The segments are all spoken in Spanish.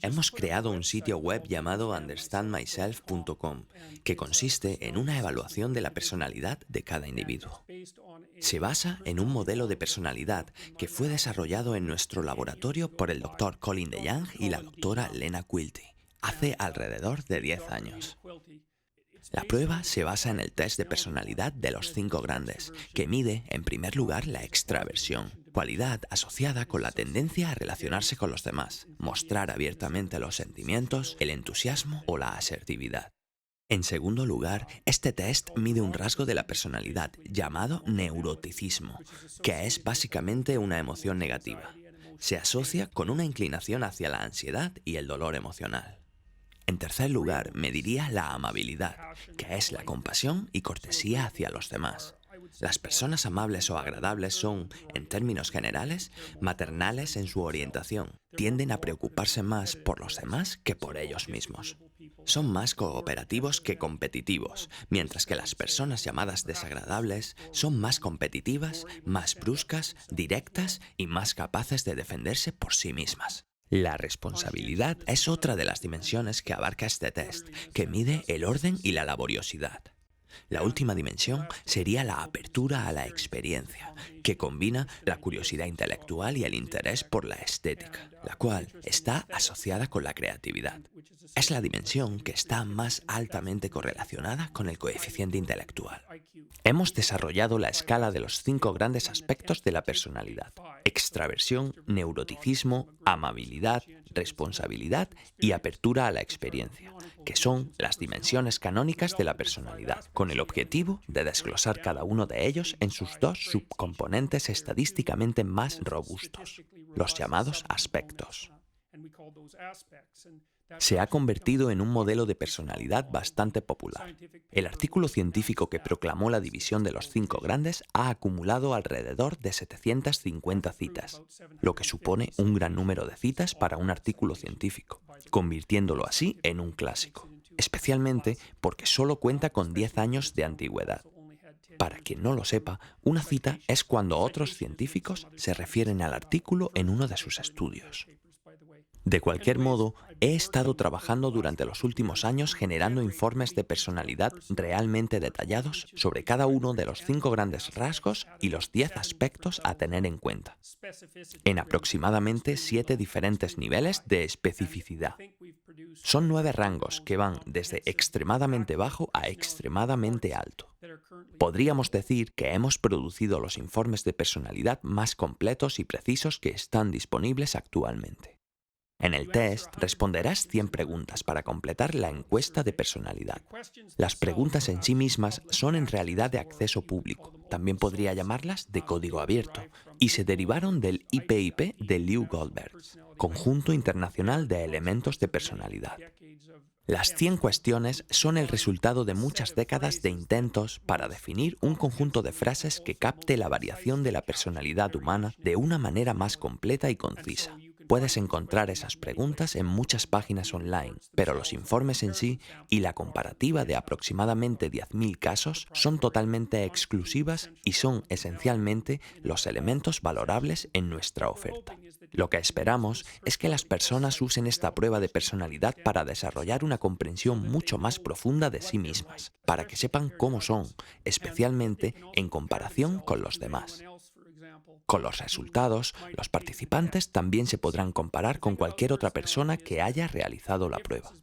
Hemos creado un sitio web llamado understandmyself.com, que consiste en una evaluación de la personalidad de cada individuo. Se basa en un modelo de personalidad que fue desarrollado en nuestro laboratorio por el doctor Colin DeYoung y la doctora Lena Quilty hace alrededor de 10 años. La prueba se basa en el test de personalidad de los 5 grandes, que mide, en primer lugar, la extraversión, cualidad asociada con la tendencia a relacionarse con los demás, mostrar abiertamente los sentimientos, el entusiasmo o la asertividad. En segundo lugar, este test mide un rasgo de la personalidad llamado neuroticismo, que es básicamente una emoción negativa. Se asocia con una inclinación hacia la ansiedad y el dolor emocional. En tercer lugar, mediría la amabilidad, que es la compasión y cortesía hacia los demás. Las personas amables o agradables son, en términos generales, maternales en su orientación. Tienden a preocuparse más por los demás que por ellos mismos. Son más cooperativos que competitivos, mientras que las personas llamadas desagradables son más competitivas, más bruscas, directas y más capaces de defenderse por sí mismas. La responsabilidad es otra de las dimensiones que abarca este test, que mide el orden y la laboriosidad. La última dimensión sería la apertura a la experiencia, que combina la curiosidad intelectual y el interés por la estética, la cual está asociada con la creatividad. Es la dimensión que está más altamente correlacionada con el coeficiente intelectual. Hemos desarrollado la escala de los 5 grandes aspectos de la personalidad: extraversión, neuroticismo, amabilidad, responsabilidad y apertura a la experiencia, que son las dimensiones canónicas de la personalidad, con el objetivo de desglosar cada uno de ellos en sus 2 subcomponentes estadísticamente más robustos, los llamados aspectos. Se ha convertido en un modelo de personalidad bastante popular. El artículo científico que proclamó la división de los 5 grandes ha acumulado alrededor de 750 citas, lo que supone un gran número de citas para un artículo científico, convirtiéndolo así en un clásico, especialmente porque solo cuenta con 10 años de antigüedad. Para quien no lo sepa, una cita es cuando otros científicos se refieren al artículo en uno de sus estudios. De cualquier modo, he estado trabajando durante los últimos años generando informes de personalidad realmente detallados sobre cada uno de los 5 grandes rasgos y los 10 aspectos a tener en cuenta, en aproximadamente 7 diferentes niveles de especificidad. Son 9 rangos que van desde extremadamente bajo a extremadamente alto. Podríamos decir que hemos producido los informes de personalidad más completos y precisos que están disponibles actualmente. En el test responderás 100 preguntas para completar la encuesta de personalidad. Las preguntas en sí mismas son en realidad de acceso público, también podría llamarlas de código abierto, y se derivaron del IPIP de Lew Goldberg, Conjunto Internacional de Elementos de Personalidad. Las 100 cuestiones son el resultado de muchas décadas de intentos para definir un conjunto de frases que capte la variación de la personalidad humana de una manera más completa y concisa. Puedes encontrar esas preguntas en muchas páginas online, pero los informes en sí y la comparativa de aproximadamente 10.000 casos son totalmente exclusivas y son esencialmente los elementos valorables en nuestra oferta. Lo que esperamos es que las personas usen esta prueba de personalidad para desarrollar una comprensión mucho más profunda de sí mismas, para que sepan cómo son, especialmente en comparación con los demás. Con los resultados, los participantes también se podrán comparar con cualquier otra persona que haya realizado la prueba.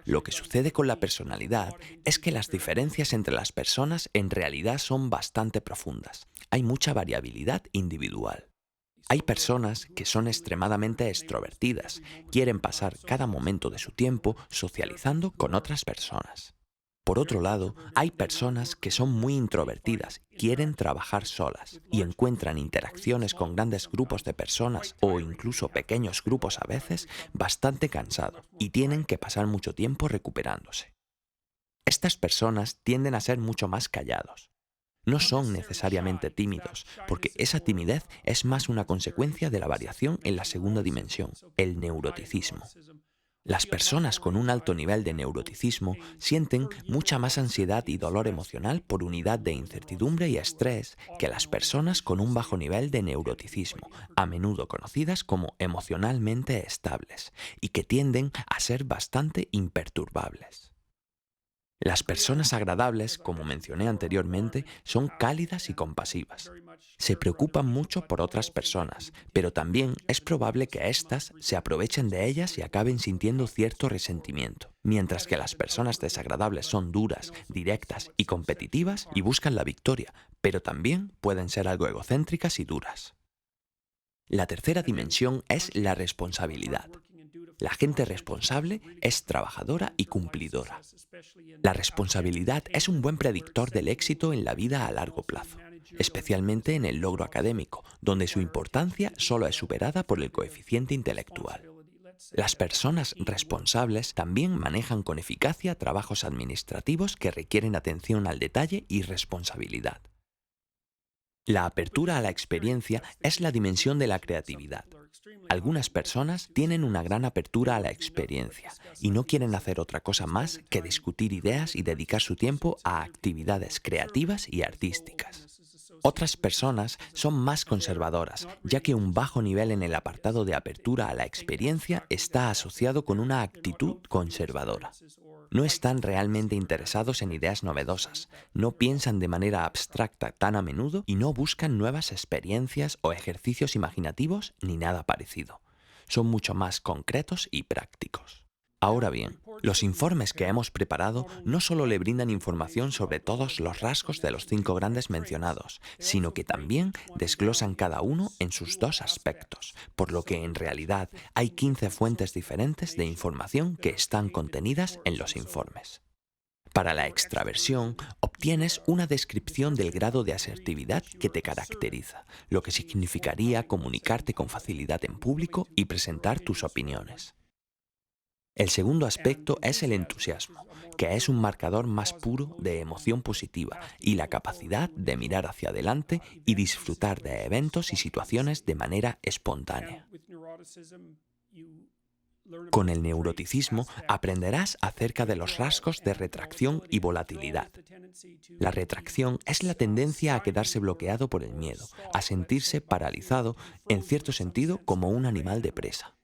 Lo que sucede con la personalidad es que las diferencias entre las personas en realidad son bastante profundas. Hay mucha variabilidad individual. Hay personas que son extremadamente extrovertidas, quieren pasar cada momento de su tiempo socializando con otras personas. Por otro lado, hay personas que son muy introvertidas, quieren trabajar solas y encuentran interacciones con grandes grupos de personas o incluso pequeños grupos a veces bastante cansado y tienen que pasar mucho tiempo recuperándose. Estas personas tienden a ser mucho más callados. No son necesariamente tímidos, porque esa timidez es más una consecuencia de la variación en la segunda dimensión, el neuroticismo. Las personas con un alto nivel de neuroticismo sienten mucha más ansiedad y dolor emocional por unidad de incertidumbre y estrés que las personas con un bajo nivel de neuroticismo, a menudo conocidas como emocionalmente estables, y que tienden a ser bastante imperturbables. Las personas agradables, como mencioné anteriormente, son cálidas y compasivas. Se preocupan mucho por otras personas, pero también es probable que éstas se aprovechen de ellas y acaben sintiendo cierto resentimiento. Mientras que las personas desagradables son duras, directas y competitivas y buscan la victoria, pero también pueden ser algo egocéntricas y duras. La tercera dimensión es la responsabilidad. La gente responsable es trabajadora y cumplidora. La responsabilidad es un buen predictor del éxito en la vida a largo plazo, especialmente en el logro académico, donde su importancia solo es superada por el coeficiente intelectual. Las personas responsables también manejan con eficacia trabajos administrativos que requieren atención al detalle y responsabilidad. La apertura a la experiencia es la dimensión de la creatividad. Algunas personas tienen una gran apertura a la experiencia y no quieren hacer otra cosa más que discutir ideas y dedicar su tiempo a actividades creativas y artísticas. Otras personas son más conservadoras, ya que un bajo nivel en el apartado de apertura a la experiencia está asociado con una actitud conservadora. No están realmente interesados en ideas novedosas, no piensan de manera abstracta tan a menudo y no buscan nuevas experiencias o ejercicios imaginativos ni nada parecido. Son mucho más concretos y prácticos. Ahora bien, los informes que hemos preparado no solo le brindan información sobre todos los rasgos de los 5 grandes mencionados, sino que también desglosan cada uno en sus 2 aspectos, por lo que en realidad hay 15 fuentes diferentes de información que están contenidas en los informes. Para la extraversión, obtienes una descripción del grado de asertividad que te caracteriza, lo que significaría comunicarte con facilidad en público y presentar tus opiniones. El segundo aspecto es el entusiasmo, que es un marcador más puro de emoción positiva y la capacidad de mirar hacia adelante y disfrutar de eventos y situaciones de manera espontánea. Con el neuroticismo aprenderás acerca de los rasgos de retracción y volatilidad. La retracción es la tendencia a quedarse bloqueado por el miedo, a sentirse paralizado, en cierto sentido, como un animal de presa.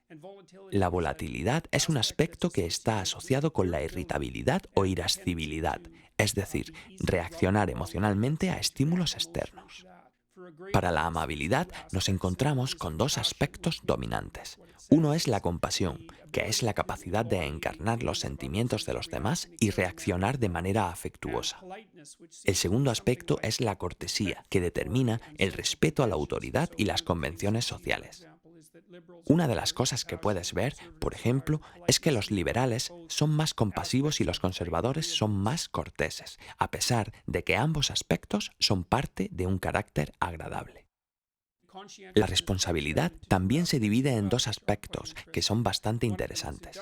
La volatilidad es un aspecto que está asociado con la irritabilidad o irascibilidad, es decir, reaccionar emocionalmente a estímulos externos. Para la amabilidad nos encontramos con 2 aspectos dominantes. Uno es la compasión, que es la capacidad de encarnar los sentimientos de los demás y reaccionar de manera afectuosa. El segundo aspecto es la cortesía, que determina el respeto a la autoridad y las convenciones sociales. Una de las cosas que puedes ver, por ejemplo, es que los liberales son más compasivos y los conservadores son más corteses, a pesar de que ambos aspectos son parte de un carácter agradable. La responsabilidad también se divide en 2 aspectos que son bastante interesantes.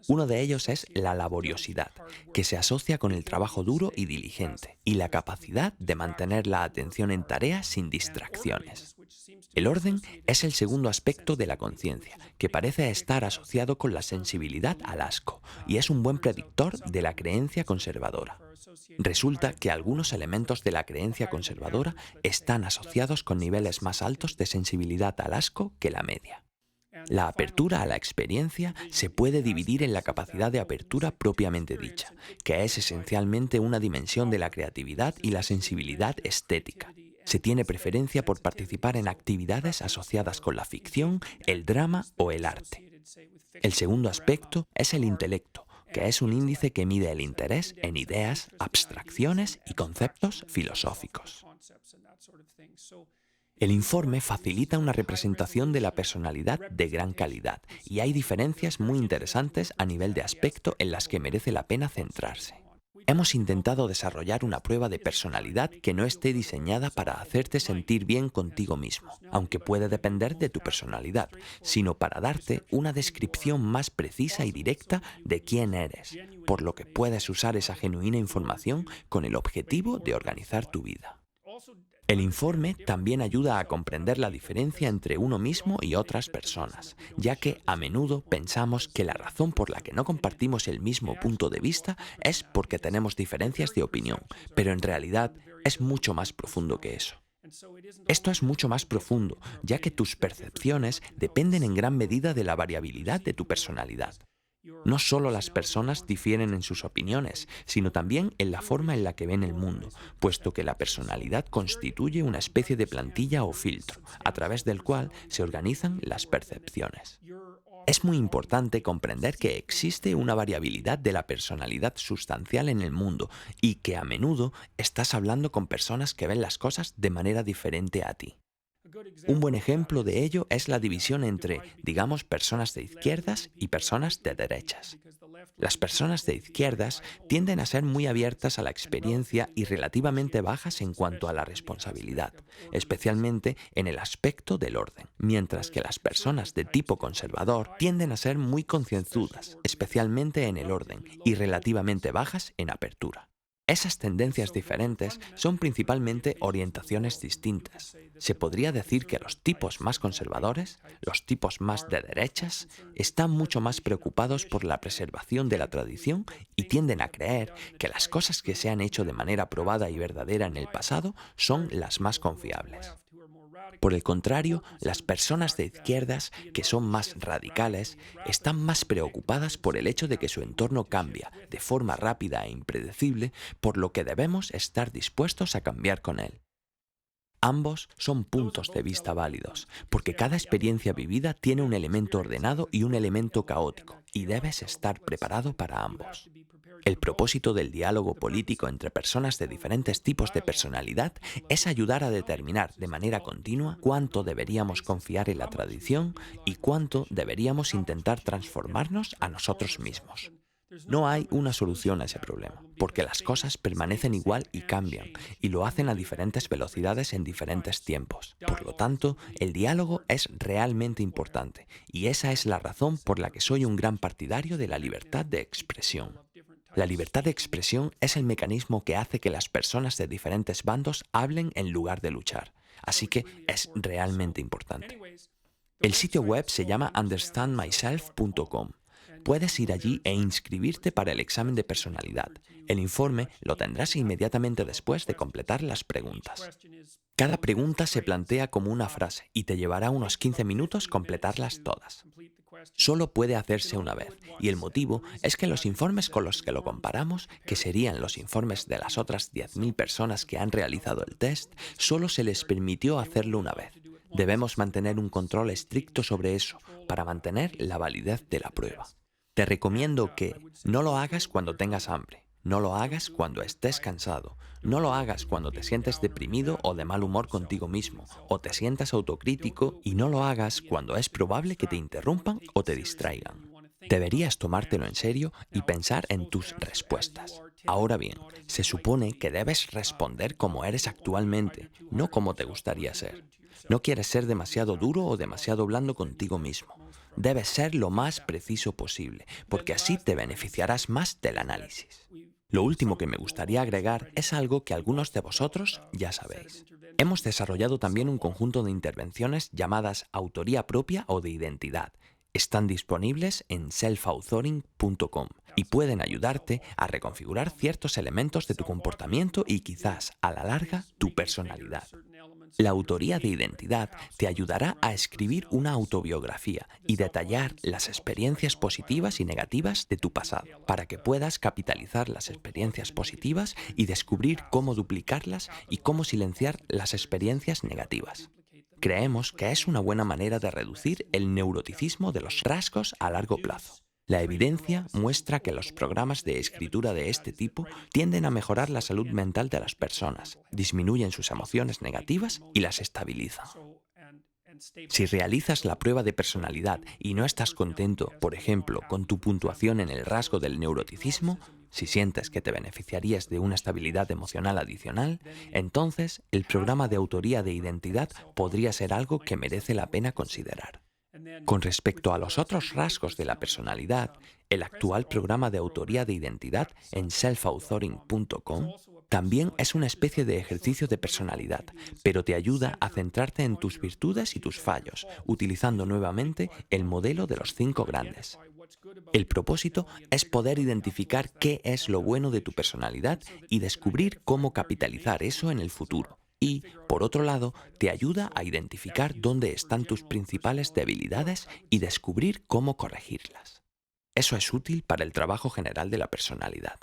Uno de ellos es la laboriosidad, que se asocia con el trabajo duro y diligente, y la capacidad de mantener la atención en tareas sin distracciones. El orden es el segundo aspecto de la conciencia, que parece estar asociado con la sensibilidad al asco, y es un buen predictor de la creencia conservadora. Resulta que algunos elementos de la creencia conservadora están asociados con niveles más altos de sensibilidad al asco que la media. La apertura a la experiencia se puede dividir en la capacidad de apertura propiamente dicha, que es esencialmente una dimensión de la creatividad y la sensibilidad estética. Se tiene preferencia por participar en actividades asociadas con la ficción, el drama o el arte. El segundo aspecto es el intelecto, que es un índice que mide el interés en ideas, abstracciones y conceptos filosóficos. El informe facilita una representación de la personalidad de gran calidad y hay diferencias muy interesantes a nivel de aspecto en las que merece la pena centrarse. Hemos intentado desarrollar una prueba de personalidad que no esté diseñada para hacerte sentir bien contigo mismo, aunque puede depender de tu personalidad, sino para darte una descripción más precisa y directa de quién eres, por lo que puedes usar esa genuina información con el objetivo de organizar tu vida. El informe también ayuda a comprender la diferencia entre uno mismo y otras personas, ya que a menudo pensamos que la razón por la que no compartimos el mismo punto de vista es porque tenemos diferencias de opinión, pero en realidad es mucho más profundo que eso. Esto es mucho más profundo, ya que tus percepciones dependen en gran medida de la variabilidad de tu personalidad. No solo las personas difieren en sus opiniones, sino también en la forma en la que ven el mundo, puesto que la personalidad constituye una especie de plantilla o filtro, a través del cual se organizan las percepciones. Es muy importante comprender que existe una variabilidad de la personalidad sustancial en el mundo y que a menudo estás hablando con personas que ven las cosas de manera diferente a ti. Un buen ejemplo de ello es la división entre, digamos, personas de izquierdas y personas de derechas. Las personas de izquierdas tienden a ser muy abiertas a la experiencia y relativamente bajas en cuanto a la responsabilidad, especialmente en el aspecto del orden, mientras que las personas de tipo conservador tienden a ser muy concienzudas, especialmente en el orden, y relativamente bajas en apertura. Esas tendencias diferentes son principalmente orientaciones distintas. Se podría decir que los tipos más conservadores, los tipos más de derechas, están mucho más preocupados por la preservación de la tradición y tienden a creer que las cosas que se han hecho de manera probada y verdadera en el pasado son las más confiables. Por el contrario, las personas de izquierdas, que son más radicales, están más preocupadas por el hecho de que su entorno cambia de forma rápida e impredecible, por lo que debemos estar dispuestos a cambiar con él. Ambos son puntos de vista válidos, porque cada experiencia vivida tiene un elemento ordenado y un elemento caótico, y debes estar preparado para ambos. El propósito del diálogo político entre personas de diferentes tipos de personalidad es ayudar a determinar de manera continua cuánto deberíamos confiar en la tradición y cuánto deberíamos intentar transformarnos a nosotros mismos. No hay una solución a ese problema, porque las cosas permanecen igual y cambian, y lo hacen a diferentes velocidades en diferentes tiempos. Por lo tanto, el diálogo es realmente importante, y esa es la razón por la que soy un gran partidario de la libertad de expresión. La libertad de expresión es el mecanismo que hace que las personas de diferentes bandos hablen en lugar de luchar, así que es realmente importante. El sitio web se llama understandmyself.com. Puedes ir allí e inscribirte para el examen de personalidad. El informe lo tendrás inmediatamente después de completar las preguntas. Cada pregunta se plantea como una frase y te llevará unos 15 minutos completarlas todas. Solo puede hacerse una vez, y el motivo es que los informes con los que lo comparamos, que serían los informes de las otras 10.000 personas que han realizado el test, solo se les permitió hacerlo una vez. Debemos mantener un control estricto sobre eso para mantener la validez de la prueba. Te recomiendo que no lo hagas cuando tengas hambre, no lo hagas cuando estés cansado, no lo hagas cuando te sientes deprimido o de mal humor contigo mismo, o te sientas autocrítico, y no lo hagas cuando es probable que te interrumpan o te distraigan. Deberías tomártelo en serio y pensar en tus respuestas. Ahora bien, se supone que debes responder como eres actualmente, no como te gustaría ser. No quieres ser demasiado duro o demasiado blando contigo mismo. Debes ser lo más preciso posible, porque así te beneficiarás más del análisis. Lo último que me gustaría agregar es algo que algunos de vosotros ya sabéis. Hemos desarrollado también un conjunto de intervenciones llamadas autoría propia o de identidad. Están disponibles en selfauthoring.com y pueden ayudarte a reconfigurar ciertos elementos de tu comportamiento y quizás, a la larga, tu personalidad. La autoría de identidad te ayudará a escribir una autobiografía y detallar las experiencias positivas y negativas de tu pasado, para que puedas capitalizar las experiencias positivas y descubrir cómo duplicarlas y cómo silenciar las experiencias negativas. Creemos que es una buena manera de reducir el neuroticismo de los rasgos a largo plazo. La evidencia muestra que los programas de escritura de este tipo tienden a mejorar la salud mental de las personas, disminuyen sus emociones negativas y las estabilizan. Si realizas la prueba de personalidad y no estás contento, por ejemplo, con tu puntuación en el rasgo del neuroticismo, si sientes que te beneficiarías de una estabilidad emocional adicional, entonces el programa de autoría de identidad podría ser algo que merece la pena considerar. Con respecto a los otros rasgos de la personalidad, el actual programa de autoría de identidad en selfauthoring.com También es una especie de ejercicio de personalidad, pero te ayuda a centrarte en tus virtudes y tus fallos, utilizando nuevamente el modelo de los 5 grandes. El propósito es poder identificar qué es lo bueno de tu personalidad y descubrir cómo capitalizar eso en el futuro. Y, por otro lado, te ayuda a identificar dónde están tus principales debilidades y descubrir cómo corregirlas. Eso es útil para el trabajo general de la personalidad.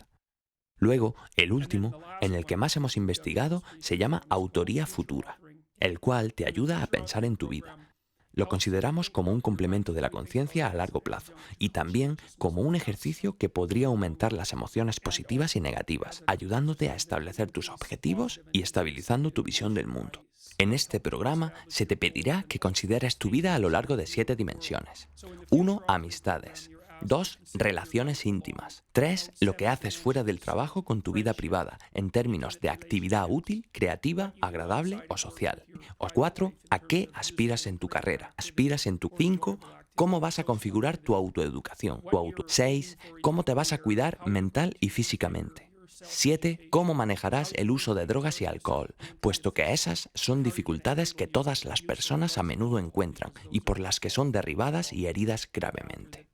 Luego, el último, en el que más hemos investigado, se llama autoría futura, el cual te ayuda a pensar en tu vida. Lo consideramos como un complemento de la conciencia a largo plazo y también como un ejercicio que podría aumentar las emociones positivas y negativas, ayudándote a establecer tus objetivos y estabilizando tu visión del mundo. En este programa se te pedirá que consideres tu vida a lo largo de 7 dimensiones. 1. Amistades. 2. Relaciones íntimas. 3. Lo que haces fuera del trabajo con tu vida privada, en términos de actividad útil, creativa, agradable o social. O 4. ¿A qué aspiras en tu carrera? ¿Aspiras en tu 5? ¿Cómo vas a configurar tu autoeducación? 6. ¿Cómo te vas a cuidar mental y físicamente? 7. ¿Cómo manejarás el uso de drogas y alcohol? Puesto que esas son dificultades que todas las personas a menudo encuentran y por las que son derribadas y heridas gravemente.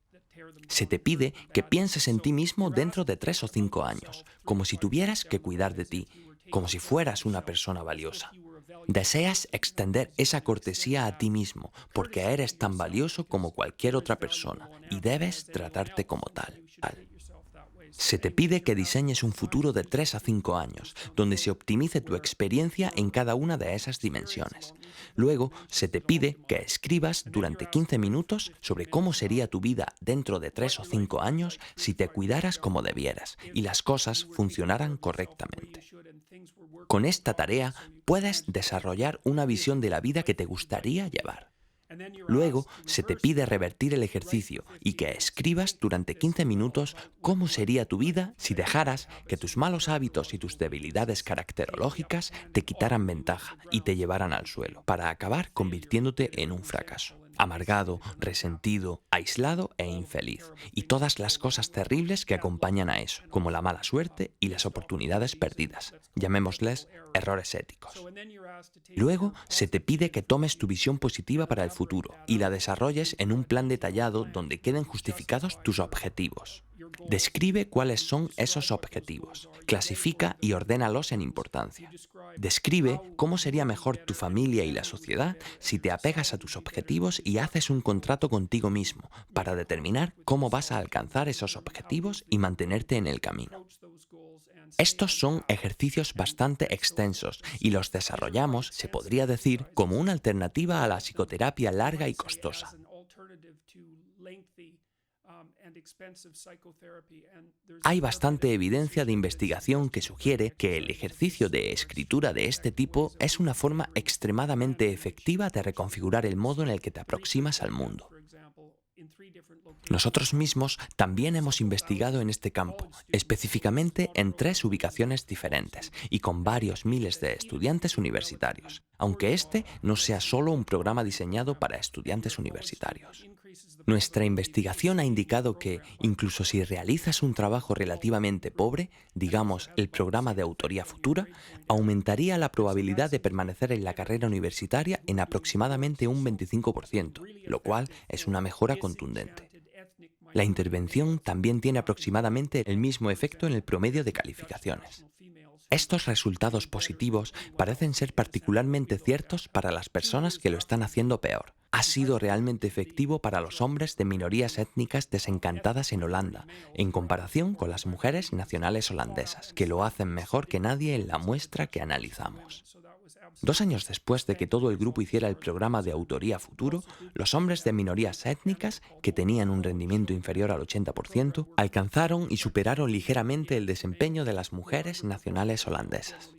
Se te pide que pienses en ti mismo dentro de 3 o 5 años, como si tuvieras que cuidar de ti, como si fueras una persona valiosa. Deseas extender esa cortesía a ti mismo, porque eres tan valioso como cualquier otra persona y debes tratarte como tal. Se te pide que diseñes un futuro de 3 a 5 años, donde se optimice tu experiencia en cada una de esas dimensiones. Luego, se te pide que escribas durante 15 minutos sobre cómo sería tu vida dentro de 3 o 5 años si te cuidaras como debieras y las cosas funcionaran correctamente. Con esta tarea, puedes desarrollar una visión de la vida que te gustaría llevar. Luego, se te pide revertir el ejercicio y que escribas durante 15 minutos cómo sería tu vida si dejaras que tus malos hábitos y tus debilidades caracterológicas te quitaran ventaja y te llevaran al suelo, para acabar convirtiéndote en un fracaso. Amargado, resentido, aislado e infeliz. Y todas las cosas terribles que acompañan a eso, como la mala suerte y las oportunidades perdidas. Llamémosles errores éticos. Luego, se te pide que tomes tu visión positiva para el futuro y la desarrolles en un plan detallado donde queden justificados tus objetivos. Describe cuáles son esos objetivos, clasifica y ordénalos en importancia. Describe cómo sería mejor tu familia y la sociedad si te apegas a tus objetivos y haces un contrato contigo mismo para determinar cómo vas a alcanzar esos objetivos y mantenerte en el camino. Estos son ejercicios bastante extensos y los desarrollamos, se podría decir, como una alternativa a la psicoterapia larga y costosa. Hay bastante evidencia de investigación que sugiere que el ejercicio de escritura de este tipo es una forma extremadamente efectiva de reconfigurar el modo en el que te aproximas al mundo. Nosotros mismos también hemos investigado en este campo, específicamente en 3 ubicaciones diferentes y con varios miles de estudiantes universitarios, aunque este no sea solo un programa diseñado para estudiantes universitarios. Nuestra investigación ha indicado que, incluso si realizas un trabajo relativamente pobre, digamos el programa de autoría futura, aumentaría la probabilidad de permanecer en la carrera universitaria en aproximadamente un 25%, lo cual es una mejora contundente. La intervención también tiene aproximadamente el mismo efecto en el promedio de calificaciones. Estos resultados positivos parecen ser particularmente ciertos para las personas que lo están haciendo peor. Ha sido realmente efectivo para los hombres de minorías étnicas desencantadas en Holanda, en comparación con las mujeres nacionales holandesas, que lo hacen mejor que nadie en la muestra que analizamos. 2 años después de que todo el grupo hiciera el programa de autoría futuro, los hombres de minorías étnicas, que tenían un rendimiento inferior al 80%, alcanzaron y superaron ligeramente el desempeño de las mujeres nacionales holandesas.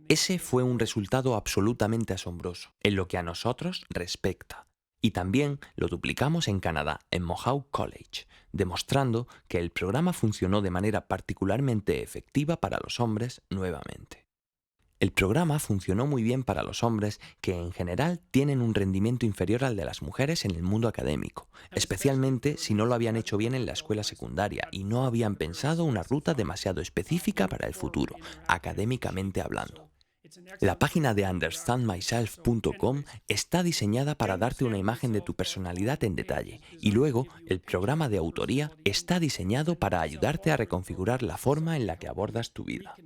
Ese fue un resultado absolutamente asombroso, en lo que a nosotros respecta. Y también lo duplicamos en Canadá, en Mohawk College, demostrando que el programa funcionó de manera particularmente efectiva para los hombres nuevamente. El programa funcionó muy bien para los hombres que en general tienen un rendimiento inferior al de las mujeres en el mundo académico, especialmente si no lo habían hecho bien en la escuela secundaria y no habían pensado una ruta demasiado específica para el futuro, académicamente hablando. La página de understandmyself.com está diseñada para darte una imagen de tu personalidad en detalle y luego el programa de autoría está diseñado para ayudarte a reconfigurar la forma en la que abordas tu vida.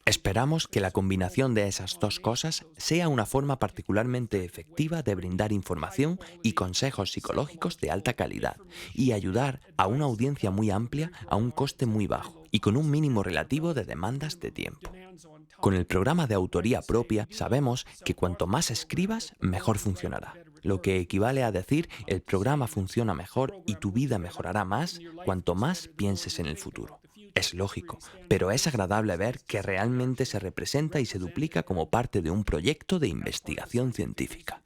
Esperamos que la combinación de esas dos cosas sea una forma particularmente efectiva de brindar información y consejos psicológicos de alta calidad y ayudar a una audiencia muy amplia a un coste muy bajo y con un mínimo relativo de demandas de tiempo. Con el programa de autoría propia sabemos que cuanto más escribas, mejor funcionará, lo que equivale a decir el programa funciona mejor y tu vida mejorará más cuanto más pienses en el futuro. Es lógico, pero es agradable ver que realmente se representa y se duplica como parte de un proyecto de investigación científica.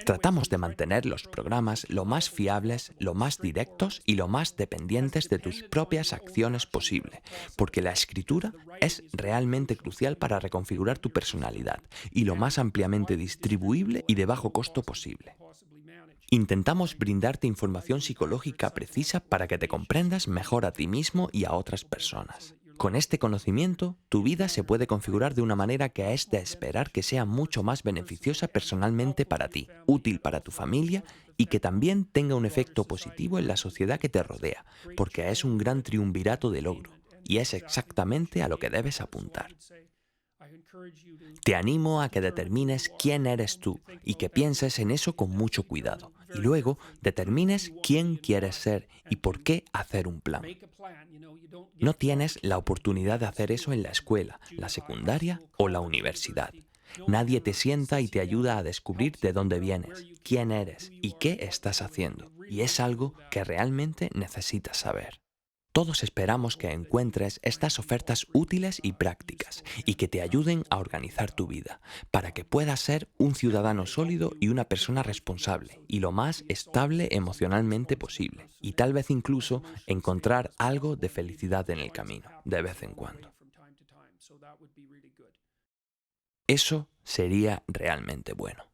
Tratamos de mantener los programas lo más fiables, lo más directos y lo más dependientes de tus propias acciones posible, porque la escritura es realmente crucial para reconfigurar tu personalidad y lo más ampliamente distribuible y de bajo costo posible. Intentamos brindarte información psicológica precisa para que te comprendas mejor a ti mismo y a otras personas. Con este conocimiento, tu vida se puede configurar de una manera que es de esperar que sea mucho más beneficiosa personalmente para ti, útil para tu familia y que también tenga un efecto positivo en la sociedad que te rodea, porque es un gran triunvirato de logro, y es exactamente a lo que debes apuntar. Te animo a que determines quién eres tú y que pienses en eso con mucho cuidado. Y luego determines quién quieres ser y por qué hacer un plan. No tienes la oportunidad de hacer eso en la escuela, la secundaria o la universidad. Nadie te sienta y te ayuda a descubrir de dónde vienes, quién eres y qué estás haciendo. Y es algo que realmente necesitas saber. Todos esperamos que encuentres estas ofertas útiles y prácticas y que te ayuden a organizar tu vida, para que puedas ser un ciudadano sólido y una persona responsable y lo más estable emocionalmente posible, y tal vez incluso encontrar algo de felicidad en el camino, de vez en cuando. Eso sería realmente bueno.